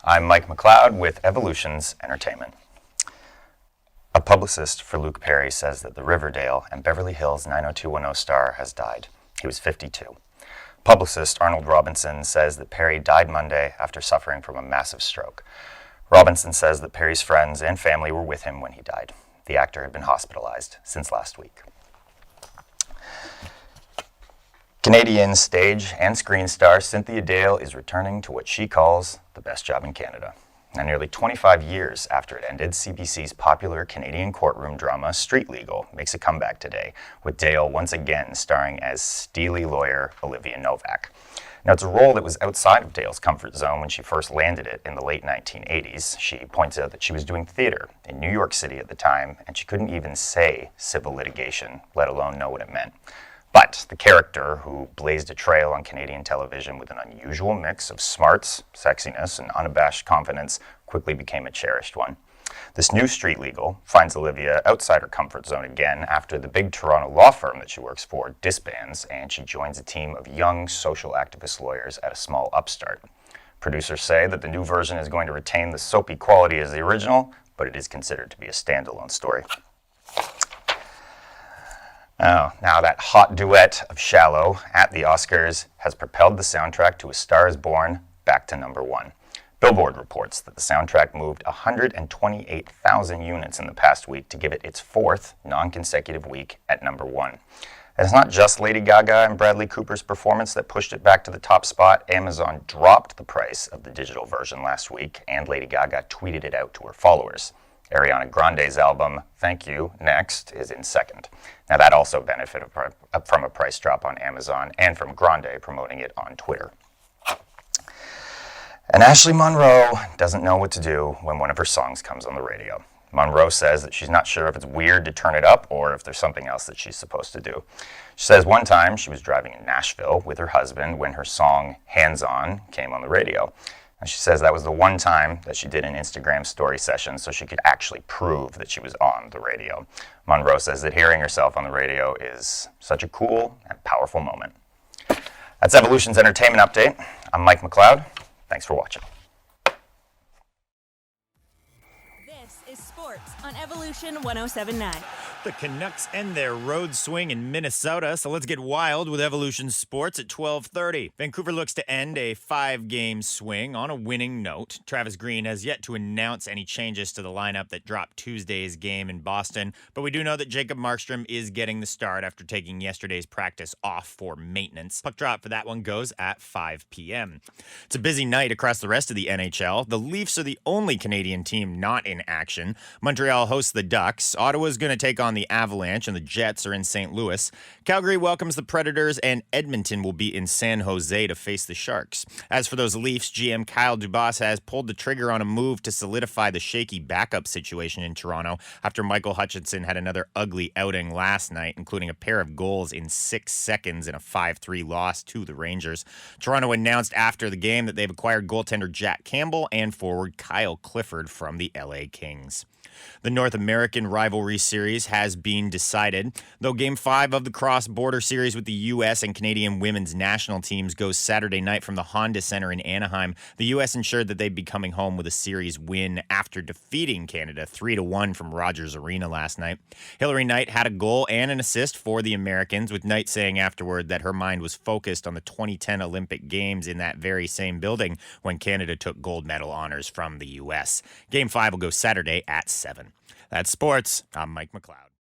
I'm Mike McLeod with Evolutions Entertainment. A publicist for Luke Perry says that the Riverdale and Beverly Hills 90210 star has died. He was 52. Publicist Arnold Robinson says that Perry died Monday after suffering from a massive stroke. Robinson says that Perry's friends and family were with him when he died. The actor had been hospitalized since last week. Canadian stage and screen star Cynthia Dale is returning to what she calls the best job in Canada. Now, nearly 25 years after it ended, CBC's popular Canadian courtroom drama Street Legal makes a comeback today, with Dale once again starring as steely lawyer Olivia Novak. Now, it's a role that was outside of Dale's comfort zone when she first landed it in the late 1980s. She points out that she was doing theater in New York City at the time, and she couldn't even say civil litigation, let alone know what it meant. But the character, who blazed a trail on Canadian television with an unusual mix of smarts, sexiness, and unabashed confidence, quickly became a cherished one. This new Street Legal finds Olivia outside her comfort zone again after the big Toronto law firm that she works for disbands, and she joins a team of young social activist lawyers at a small upstart. Producers say that the new version is going to retain the soapy quality as the original, but it is considered to be a standalone story. Oh, now that hot duet of Shallow at the Oscars has propelled the soundtrack to A Star is Born back to #1. Billboard reports that the soundtrack moved 128,000 units in the past week to give it its fourth non-consecutive week at #1. And it's not just Lady Gaga and Bradley Cooper's performance that pushed it back to the top spot. Amazon dropped the price of the digital version last week, and Lady Gaga tweeted it out to her followers. Ariana Grande's album, Thank You, Next, is in second. Now, that also benefited from a price drop on Amazon and from Grande promoting it on Twitter. And Ashley Monroe doesn't know what to do when one of her songs comes on the radio. Monroe says that she's not sure if it's weird to turn it up or if there's something else that she's supposed to do. She says one time she was driving in Nashville with her husband when her song Hands On came on the radio. And she says that was the one time that she did an Instagram story session so she could actually prove that she was on the radio. Monroe says that hearing herself on the radio is such a cool and powerful moment. That's Evolution's Entertainment Update. I'm Mike McLeod. Thanks for watching. This is Sports on Evolution 107.9. The Canucks end their road swing in Minnesota, so let's get wild with Evolution Sports at 12:30. Vancouver looks to end a 5-game swing on a winning note. Travis Green has yet to announce any changes to the lineup that dropped Tuesday's game in Boston, but we do know that Jacob Markstrom is getting the start after taking yesterday's practice off for maintenance. Puck drop for that one goes at 5 p.m. It's a busy night across the rest of the NHL. The Leafs are the only Canadian team not in action. Montreal hosts the Ducks. Ottawa's going to take on the Avalanche, and the Jets are in St. Louis. Calgary welcomes the Predators, and Edmonton will be in San Jose to face the Sharks. As for those Leafs, GM Kyle Dubas has pulled the trigger on a move to solidify the shaky backup situation in Toronto after Michael Hutchinson had another ugly outing last night, including a pair of goals in 6 seconds in a 5-3 loss to the Rangers. Toronto announced after the game that they've acquired goaltender Jack Campbell and forward Kyle Clifford from the LA Kings. The North American Rivalry Series has been decided. Though Game 5 of the cross-border series with the U.S. and Canadian women's national teams goes Saturday night from the Honda Center in Anaheim, the U.S. ensured that they'd be coming home with a series win after defeating Canada 3-1 from Rogers Arena last night. Hillary Knight had a goal and an assist for the Americans, with Knight saying afterward that her mind was focused on the 2010 Olympic Games in that very same building when Canada took gold medal honors from the U.S. Game 5 will go Saturday at 7. That's sports. I'm Mike McLeod.